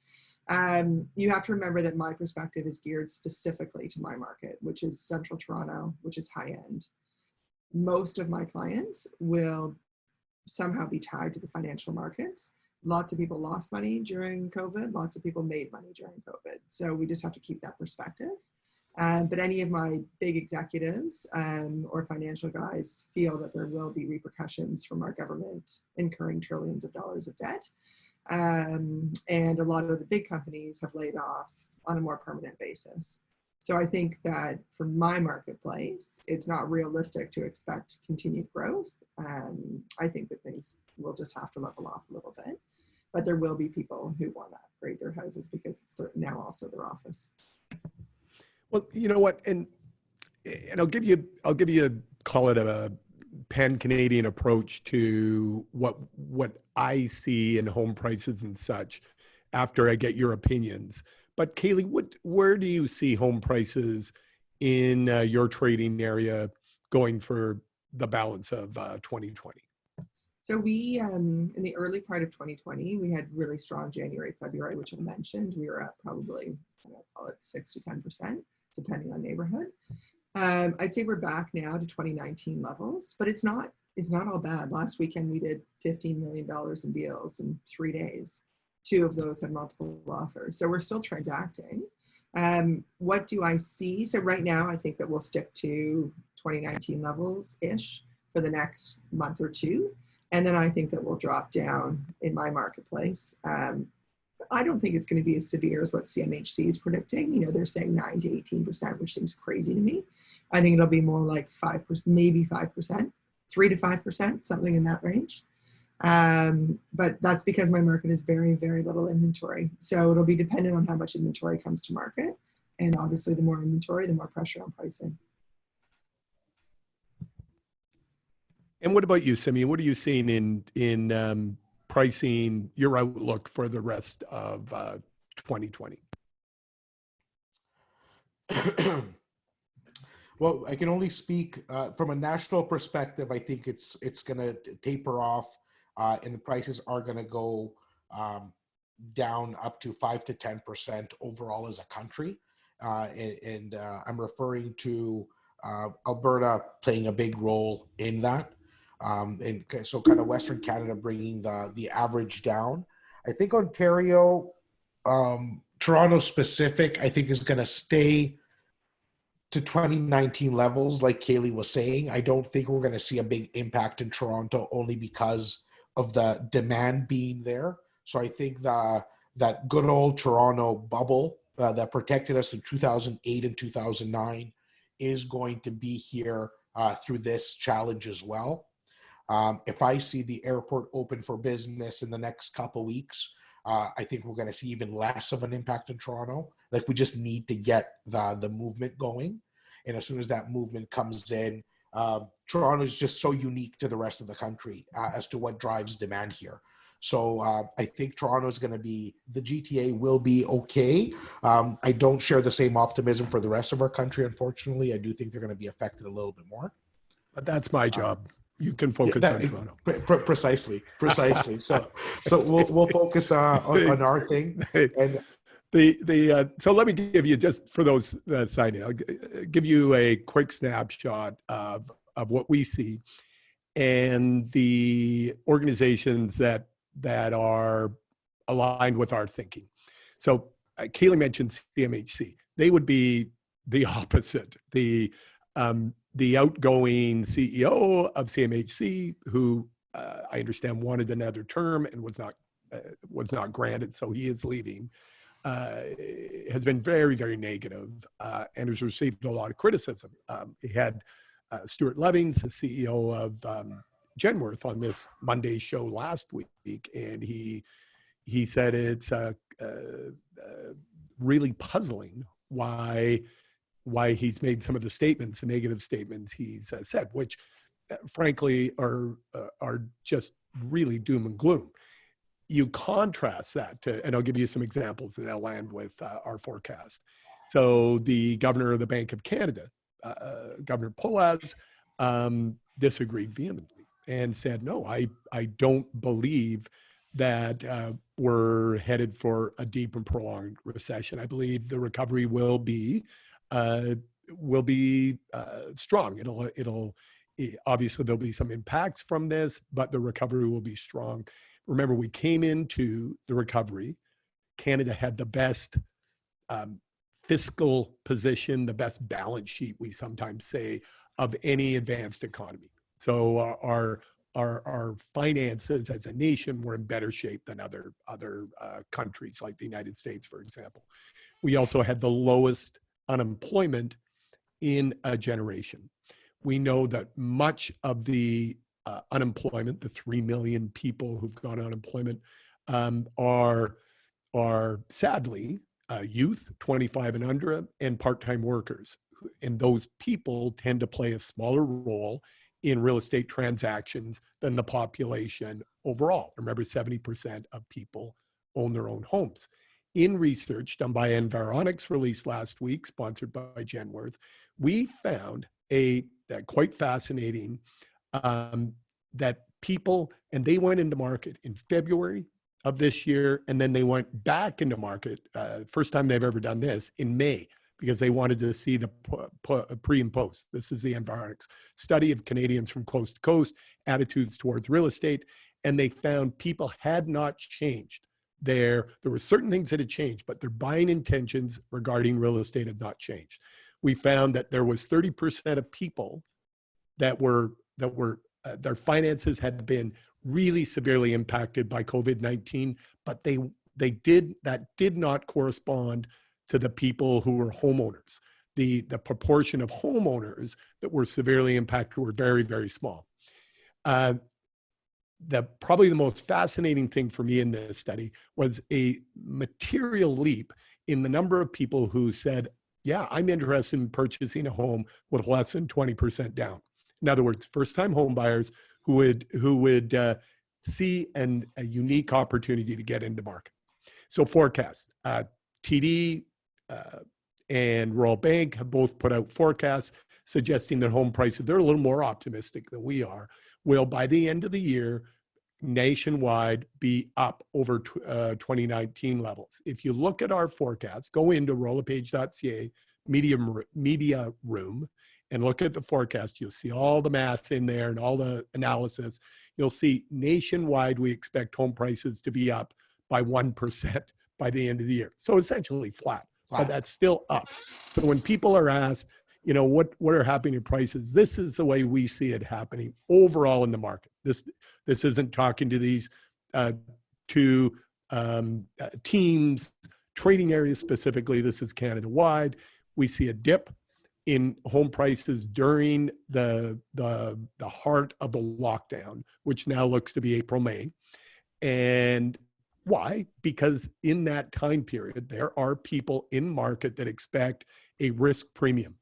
Speaker 2: You have to remember that my perspective is geared specifically to my market, which is Central Toronto, which is high end. Most of my clients will somehow be tied to the financial markets. Lots of people lost money during COVID. Lots of people made money during COVID. So we just have to keep that perspective. But any of my big executives or financial guys feel that there will be repercussions from our government incurring trillions of dollars of debt. And a lot of the big companies have laid off on a more permanent basis. So I think that for my marketplace, it's not realistic to expect continued growth. I think that things will just have to level off a little bit. But there will be people who want to upgrade their houses because it's now also their office.
Speaker 3: Well, you know what, and I'll give you call it a pan-Canadian approach to what I see in home prices and such after I get your opinions. But Cailey, where do you see home prices in your trading area going for the balance of 2020?
Speaker 2: So we, in the early part of 2020, we had really strong January, February, which I mentioned. We were at probably, I'll call it 6 to 10%, depending on neighborhood. I'd say we're back now to 2019 levels, but it's not all bad. Last weekend, we did $15 million in deals in 3 days. 2 of those had multiple offers. So we're still transacting. What do I see? So right now, I think that we'll stick to 2019 levels-ish for the next month or two. And then I think that we'll drop down in my marketplace. I don't think it's going to be as severe as what CMHC is predicting. You know, they're saying 9 to 18%, which seems crazy to me. I think it'll be more like 5%, maybe 5%, 3 to 5%, something in that range. But that's because my market is very, very little inventory. So it'll be dependent on how much inventory comes to market. And obviously the more inventory, the more pressure on pricing.
Speaker 3: And what about you, Simeon? What are you seeing in pricing, your outlook for the rest of 2020?
Speaker 6: Well, I can only speak from a national perspective. I think it's going to taper off, and the prices are going to go down up to 5 to 10% overall as a country. And I'm referring to Alberta playing a big role in that. And so kind of Western Canada bringing the average down. I think Ontario, Toronto specific, I think is going to stay to 2019 levels, like Cailey was saying. I don't think we're going to see a big impact in Toronto only because the demand being there. So I think that good old Toronto bubble that protected us in 2008 and 2009 is going to be here through this challenge as well. If I see the airport open for business in the next couple weeks, I think we're going to see even less of an impact in Toronto. Like, we just need to get the movement going. And as soon as that movement comes in, Toronto is just so unique to the rest of the country as to what drives demand here. So I think Toronto is going to be, the GTA will be okay. I don't share the same optimism for the rest of our country, unfortunately. I do think they're going to be affected a little bit more.
Speaker 3: But that's my job. You can focus on Toronto.
Speaker 6: Precisely. So we'll focus on our thing. And
Speaker 3: so let me give you, just for those that sign in, I'll give you a quick snapshot of what we see and the organizations that are aligned with our thinking. So Cailey mentioned CMHC. They would be the opposite. The outgoing CEO of CMHC, who I understand wanted another term and was not granted, so he is leaving, has been very, very negative and has received a lot of criticism. He had Stuart Levings, the CEO of Genworth, on this Monday show last week, and he said it's really puzzling why he's made some of the negative statements he's said, which frankly are just really doom and gloom. You contrast that to, and I'll give you some examples, and I'll land with our forecast. So the governor of the Bank of Canada, Governor Papailias, disagreed vehemently and said, no, I don't believe that we're headed for a deep and prolonged recession. I believe the recovery will be strong. It'll obviously there'll be some impacts from this, but the recovery will be strong. Remember, we came into the recovery. Canada had the best fiscal position, the best balance sheet, we sometimes say, of any advanced economy. So our finances as a nation were in better shape than other countries like the United States, for example. We also had the lowest unemployment in a generation. We know that much of the unemployment, the 3 million people who've gone unemployment, are sadly youth, 25 and under, and part-time workers. And those people tend to play a smaller role in real estate transactions than the population overall. Remember, 70% of people own their own homes. In research done by Environics, released last week, sponsored by Genworth, we found that quite fascinating, that people, and they went into market in February of this year, and then they went back into market, first time they've ever done this, in May, because they wanted to see the pre and post. This is the Environics study of Canadians from coast to coast, attitudes towards real estate, and they found people had not changed. There were certain things that had changed, but their buying intentions regarding real estate had not changed. We found that there was 30% of people that were their finances had been really severely impacted by COVID-19, but that did not correspond to the people who were homeowners. The proportion of homeowners that were severely impacted were very, very small. Probably the most fascinating thing for me in this study was a material leap in the number of people who said, yeah, I'm interested in purchasing a home with less than 20% down. In other words, first-time home buyers who would see a unique opportunity to get into market. So forecast, TD and Royal Bank have both put out forecasts suggesting that home prices, they're a little more optimistic than we are, will by the end of the year nationwide be up over 2019 levels. If you look at our forecast, go into royallepage.ca media room and look at the forecast. You'll see all the math in there and all the analysis. You'll see nationwide we expect home prices to be up by 1% by the end of the year. So essentially flat. But that's still up. So when people are asked, what are happening to prices, this is the way we see it happening overall in the market. This isn't talking to these two teams, trading areas specifically. This is Canada-wide. We see a dip in home prices during the heart of the lockdown, which now looks to be April, May. And why? Because in that time period, there are people in market that expect a risk premium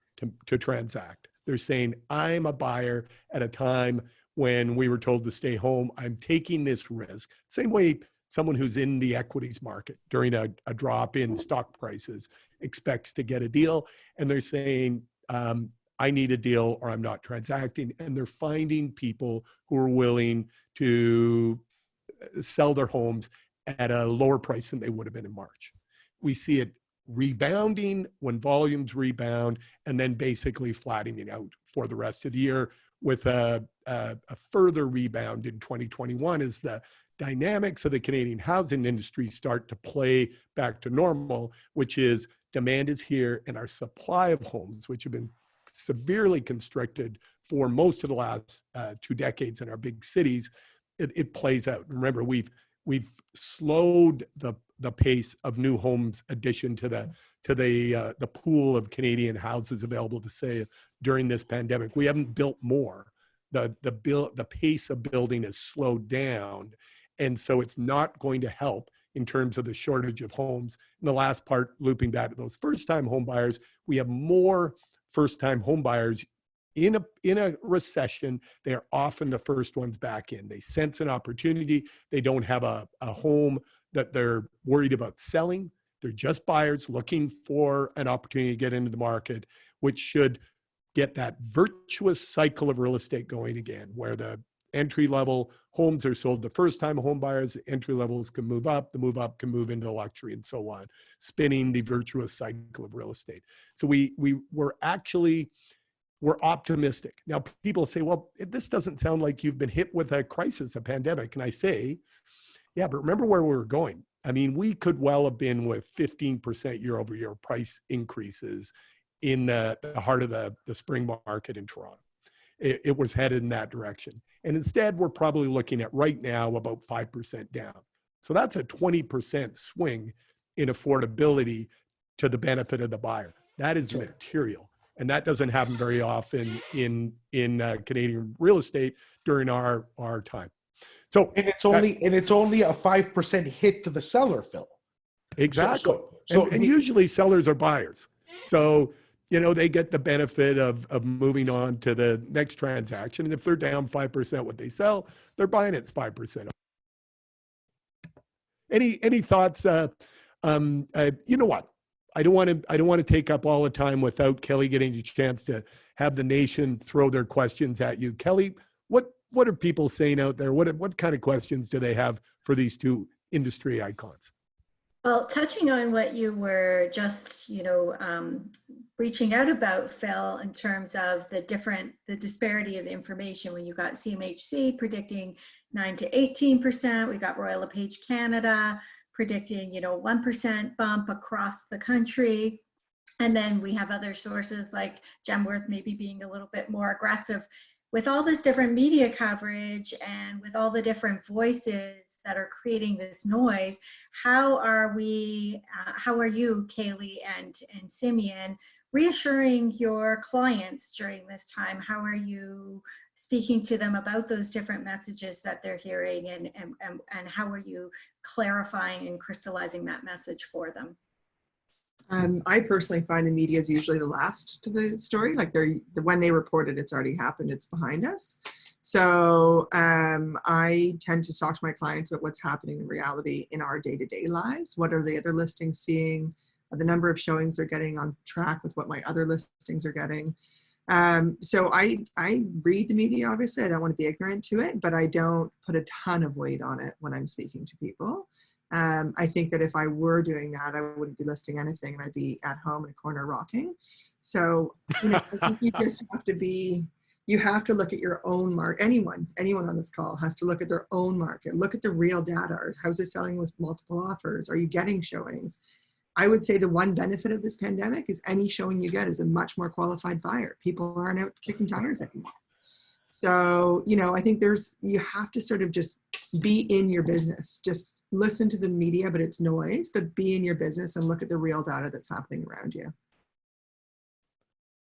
Speaker 3: to transact. They're saying, I'm a buyer at a time when we were told to stay home. I'm taking this risk. Same way someone who's in the equities market during a drop in stock prices expects to get a deal. And they're saying, I need a deal or I'm not transacting. And they're finding people who are willing to sell their homes at a lower price than they would have been in March. We see it rebounding when volumes rebound and then basically flattening out for the rest of the year with a further rebound in 2021 as the dynamics of the Canadian housing industry start to play back to normal, which is demand is here and our supply of homes, which have been severely constricted for most of the last 2 decades in our big cities, it plays out. Remember, we've slowed the pace of new homes addition to the pool of Canadian houses available to sale during this pandemic. We haven't built more. The pace of building has slowed down, and so it's not going to help in terms of the shortage of homes. And the last part, looping back to those first-time home buyers, we have more first-time home buyers in a recession. They are often the first ones back in. They sense an opportunity. They don't have a home that they're worried about selling. They're just buyers looking for an opportunity to get into the market, which should get that virtuous cycle of real estate going again, where the entry-level homes are sold to first-time home buyers, the entry levels can move up, the move up can move into luxury and so on, spinning the virtuous cycle of real estate. So we're optimistic. Now, people say, well, this doesn't sound like you've been hit with a crisis, a pandemic. And I say, yeah, but remember where we were going. I mean, we could well have been with 15% year-over-year price increases in the heart of the spring market in Toronto. It was headed in that direction. And instead, we're probably looking at right now about 5% down. So that's a 20% swing in affordability to the benefit of the buyer. That is material. And that doesn't happen very often in Canadian real estate during our time. So
Speaker 6: it's only a 5% hit to the seller, Phil.
Speaker 3: Exactly. And usually sellers are buyers. So, they get the benefit of moving on to the next transaction. And if they're down 5% what they sell, they're buying it 5%. Any thoughts? You know what? I don't want to take up all the time without Cailey getting a chance to have the nation throw their questions at you. Cailey, what are people saying out there? What kind of questions do they have for these two industry icons?
Speaker 1: Well, touching on what you were just, reaching out about, Phil, in terms of the disparity of information, when you got CMHC predicting 9 to 18%, we got Royal LePage Canada predicting, 1% bump across the country. And then we have other sources like Gemworth maybe being a little bit more aggressive. With all this different media coverage and with all the different voices that are creating this noise, how are you, Cailey and Simeon, reassuring your clients during this time? How are you speaking to them about those different messages that they're hearing, and how are you clarifying and crystallizing that message for them?
Speaker 2: I personally find the media is usually the last to the story. Like when they report it, it's already happened, it's behind us. So I tend to talk to my clients about what's happening in reality in our day-to-day lives. What are the other listings seeing? Are the number of showings they're getting on track with what my other listings are getting? So I read the media, obviously. I don't want to be ignorant to it, but I don't put a ton of weight on it when I'm speaking to people. I think that if I were doing that, I wouldn't be listing anything and I'd be at home in a corner rocking. So, I think you just have to look at your own market. Anyone on this call has to look at their own market, look at the real data. How's it selling with multiple offers? Are you getting showings? I would say the one benefit of this pandemic is any showing you get is a much more qualified buyer. People aren't out kicking tires anymore. So, you know, I think you have to sort of just be in your business. Just listen to the media, but it's noise, but be in your business and look at the real data that's happening around you.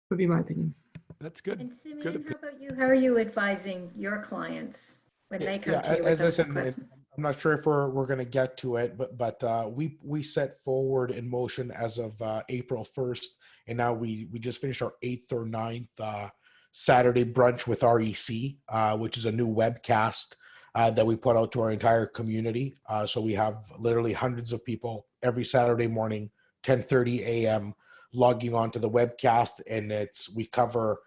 Speaker 2: Would be my opinion.
Speaker 3: That's good.
Speaker 1: And
Speaker 3: Good
Speaker 1: Simeon, how about you? How are you advising your clients when they come to you with
Speaker 6: as I
Speaker 1: those
Speaker 6: said,
Speaker 1: questions?
Speaker 6: I'm not sure if we're going to get to it, but we set forward in motion as of April 1st, and now we just finished our 8th or 9th Saturday brunch with REC, which is a new webcast that we put out to our entire community. So we have literally hundreds of people every Saturday morning, 10:30 a.m. logging onto the webcast, and we cover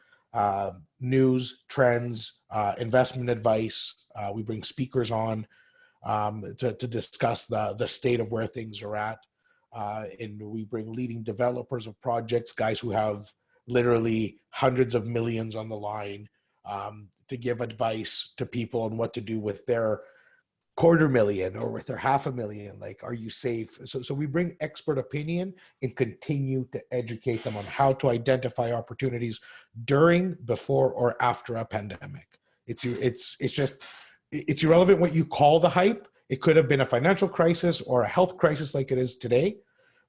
Speaker 6: news, trends, investment advice. We bring speakers on to discuss the state of where things are at. And we bring leading developers of projects, guys who have literally hundreds of millions on the line, to give advice to people on what to do with their $250,000 or with their $500,000. Like, are you safe? So we bring expert opinion and continue to educate them on how to identify opportunities during, before, or after a pandemic. It's irrelevant what you call the hype. It could have been a financial crisis or a health crisis like it is today,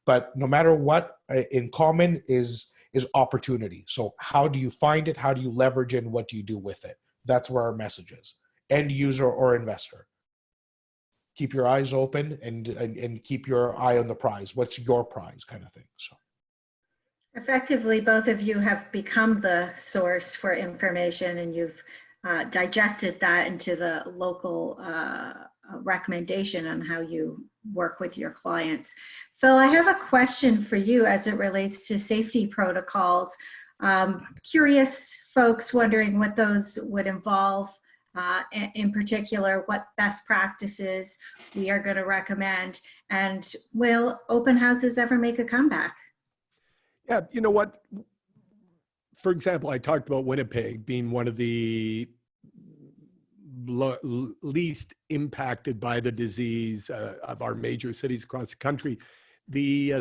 Speaker 6: but no matter what, in common is opportunity. So how do you find it? How do you leverage it? And what do you do with it? That's where our message is. End user or investor. Keep your eyes open and keep your eye on the prize. What's your prize, kind of thing. So
Speaker 1: Effectively, both of you have become the source for information, and you've digested that into the local recommendation on how you work with your clients. Phil, I have a question for you as it relates to safety protocols. Curious folks wondering what those would involve. In particular, what best practices we are going to recommend, and will open houses ever make a comeback?
Speaker 3: Yeah, you know what? For example, I talked about Winnipeg being one of the least impacted by the disease of our major cities across the country. The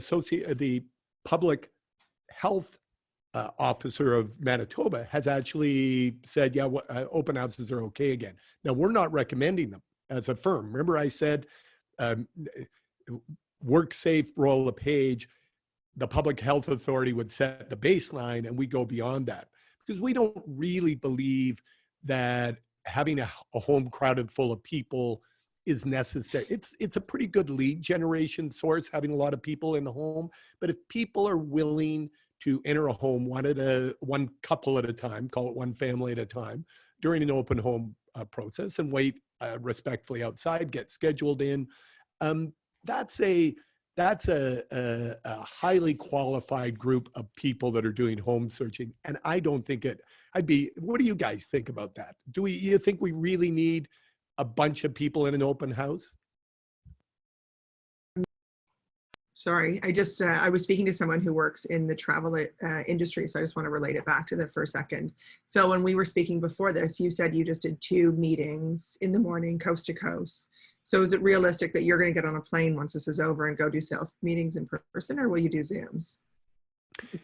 Speaker 3: public health officer of Manitoba has actually said, yeah, open houses are okay again. Now, we're not recommending them as a firm. Remember I said, work safe, Royal LePage, the public health authority would set the baseline, and we go beyond that because we don't really believe that having a home crowded full of people is necessary. It's a pretty good lead generation source, having a lot of people in the home. But if people are willing to enter a home one couple at a time, call it one family at a time, during an open home process, and wait respectfully outside, get scheduled in, that's a highly qualified group of people that are doing home searching. And I don't think what do you guys think about that? You think we really need a bunch of people in an open house?
Speaker 2: Sorry, I was speaking to someone who works in the travel industry, so I just want to relate it back to that for a second. Phil, when we were speaking before this, you said you just did 2 meetings in the morning, coast to coast. So is it realistic that you're going to get on a plane once this is over and go do sales meetings in person, or will you do Zooms?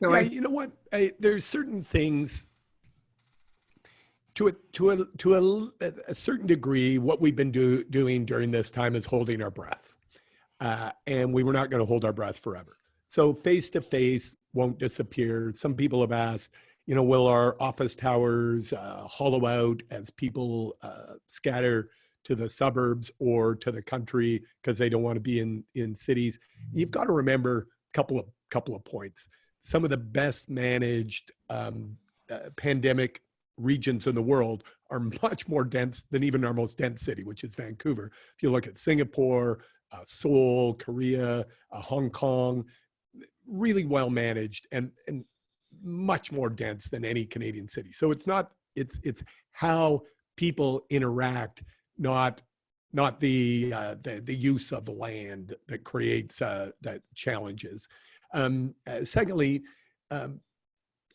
Speaker 2: So
Speaker 3: yeah, you know what? There's certain things to a certain degree. What we've been doing during this time is holding our breath. And we were not going to hold our breath forever. So face-to-face won't disappear. Some people have asked, will our office towers hollow out as people scatter to the suburbs or to the country because they don't want to be in cities? You've got to remember a couple of points. Some of the best managed pandemic regions in the world are much more dense than even our most dense city, which is Vancouver. If you look at Singapore, Seoul, Korea, Hong Kong, really well managed and much more dense than any Canadian city. So it's how people interact, not the use of the land that creates that challenges. Secondly,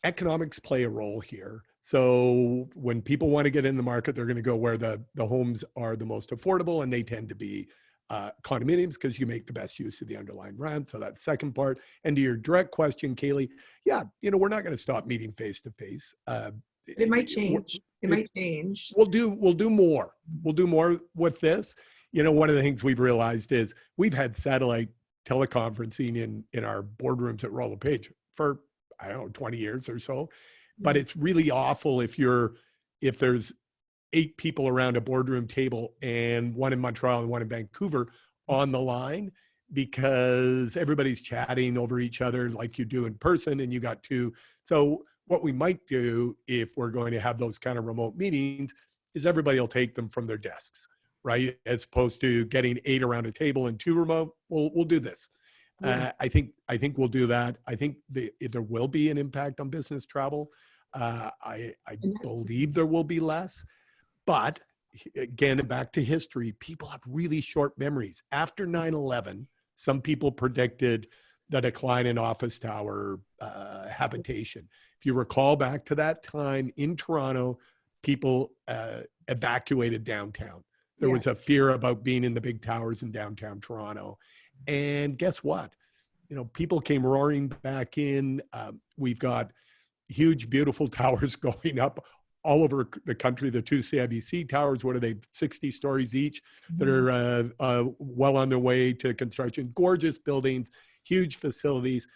Speaker 3: economics play a role here. So when people want to get in the market, they're going to go where the homes are the most affordable, and they tend to be condominiums because you make the best use of the underlying rent. So that's the second part. And to your direct question, Cailey, yeah, we're not going to stop meeting face to face.
Speaker 2: it might change. It might change.
Speaker 3: We'll do more. We'll do more with this. You know, one of the things we've realized is we've had satellite teleconferencing in our boardrooms at Royal LePage for, I don't know, 20 years or so. But it's really awful if there's 8 people around a boardroom table and one in Montreal and one in Vancouver on the line, because everybody's chatting over each other like you do in person, and you got 2. So what we might do if we're going to have those kind of remote meetings is everybody will take them from their desks, right? As opposed to getting 8 around a table and 2 remote. We'll do this.
Speaker 2: Yeah.
Speaker 3: I think we'll do that. I think there will be an impact on business travel. I believe there will be less, but again, back to history, people have really short memories. After 9/11, some people predicted the decline in office tower habitation. If you recall back to that time in Toronto, people evacuated downtown. There was a fear about being in the big towers in downtown Toronto. And guess what? You know, people came roaring back in. We've got huge, beautiful towers going up all over the country. The 2 CIBC towers, what are they, 60 stories each, that are well on their way to construction. Gorgeous buildings, huge facilities.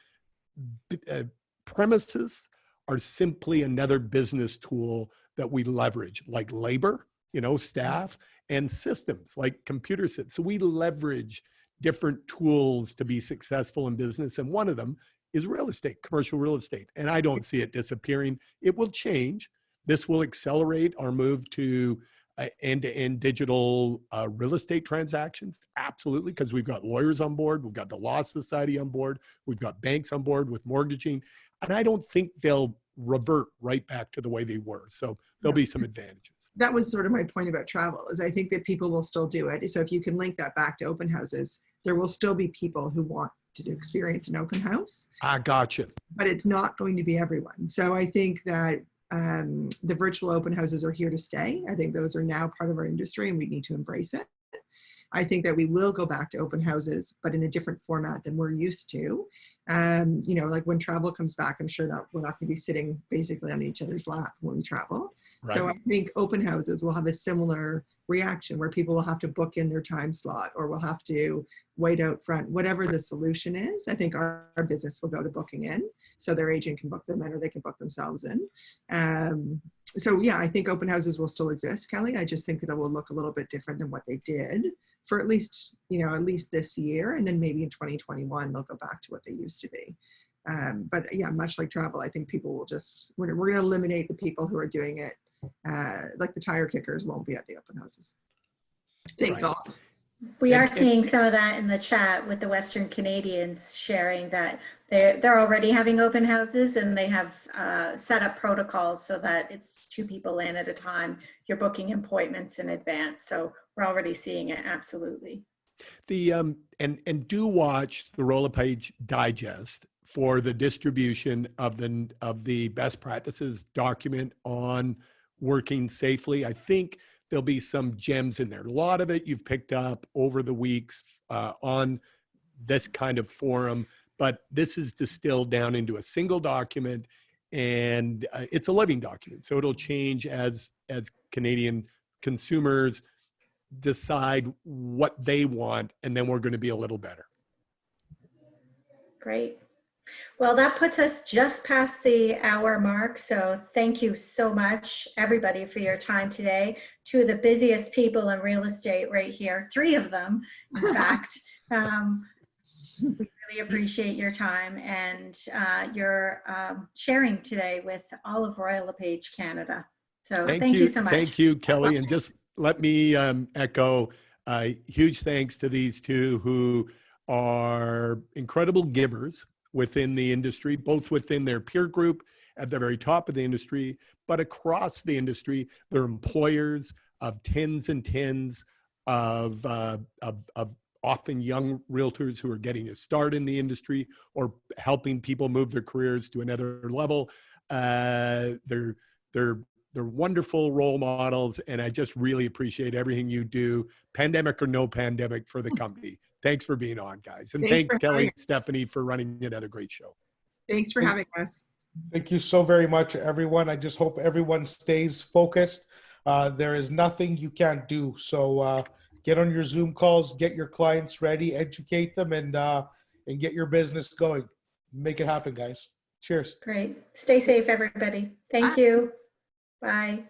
Speaker 3: Premises are simply another business tool that we leverage, like labor, you know, staff, and systems like computer systems. So we leverage different tools to be successful in business. And one of them is real estate, commercial real estate. And I don't see it disappearing. It will change. This will accelerate our move to end-to-end digital real estate transactions. Absolutely, because we've got lawyers on board. We've got the Law Society on board. We've got banks on board with mortgaging. And I don't think they'll revert right back to the way they were. So there'll be some advantages.
Speaker 2: That was sort of my point about travel, is I think that people will still do it. So if you can link that back to open houses, there will still be people who want to experience an open house.
Speaker 3: I gotcha.
Speaker 2: But it's not going to be everyone. So I think that the virtual open houses are here to stay. I think those are now part of our industry and we need to embrace it. I think that we will go back to open houses, but in a different format than we're used to. You know, like when travel comes back, I'm sure that we're not going to be sitting basically on each other's lap when we travel.
Speaker 3: Right.
Speaker 2: So I think open houses will have a similar reaction where people will have to book in their time slot or will have to wait out front. Whatever the solution is, I think our business will go to booking in, so their agent can book them in or they can book themselves in. So yeah, I think open houses will still exist, Kelly. I just think that it will look a little bit different than what they did for at least this year. And then maybe in 2021, they'll go back to what they used to be. But yeah, much like travel, I think people will we're going to eliminate the people who are doing it. Like the tire kickers won't be at the open houses. Thank God.
Speaker 1: We are seeing some of that in the chat with the Western Canadians sharing that they're already having open houses and they have set up protocols so that it's 2 people in at a time. You're booking appointments in advance. So we're already seeing it. Absolutely.
Speaker 3: The and do watch the Royal LePage Digest for the distribution of the best practices document on working safely. I think there'll be some gems in there. A lot of it you've picked up over the weeks on this kind of forum, but this is distilled down into a single document, and it's a living document. So it'll change as Canadian consumers decide what they want, and then we're going to be a little better.
Speaker 1: Great. Well, that puts us just past the hour mark. So thank you so much, everybody, for your time today. 2 of the busiest people in real estate right here, 3 of them, in fact. We really appreciate your time and your sharing today with all of Royal LePage Canada. So thank you so much.
Speaker 3: Thank you, Kelly. And just let me echo huge thanks to these 2 who are incredible givers within the industry, both within their peer group at the very top of the industry, but across the industry. They're employers of tens and tens of often young realtors who are getting a start in the industry or helping people move their careers to another level. They're wonderful role models, and I just really appreciate everything you do, pandemic or no pandemic, for the company. Thanks for being on, guys. And thanks Kelly, Stephanie, for running another great show.
Speaker 2: Thanks for having us.
Speaker 6: Thank you so very much, everyone. I just hope everyone stays focused. There is nothing you can't do. So get on your Zoom calls, get your clients ready, educate them, and get your business going. Make it happen, guys. Cheers.
Speaker 1: Great. Stay safe, everybody. Thank
Speaker 2: Bye.
Speaker 1: you. Bye.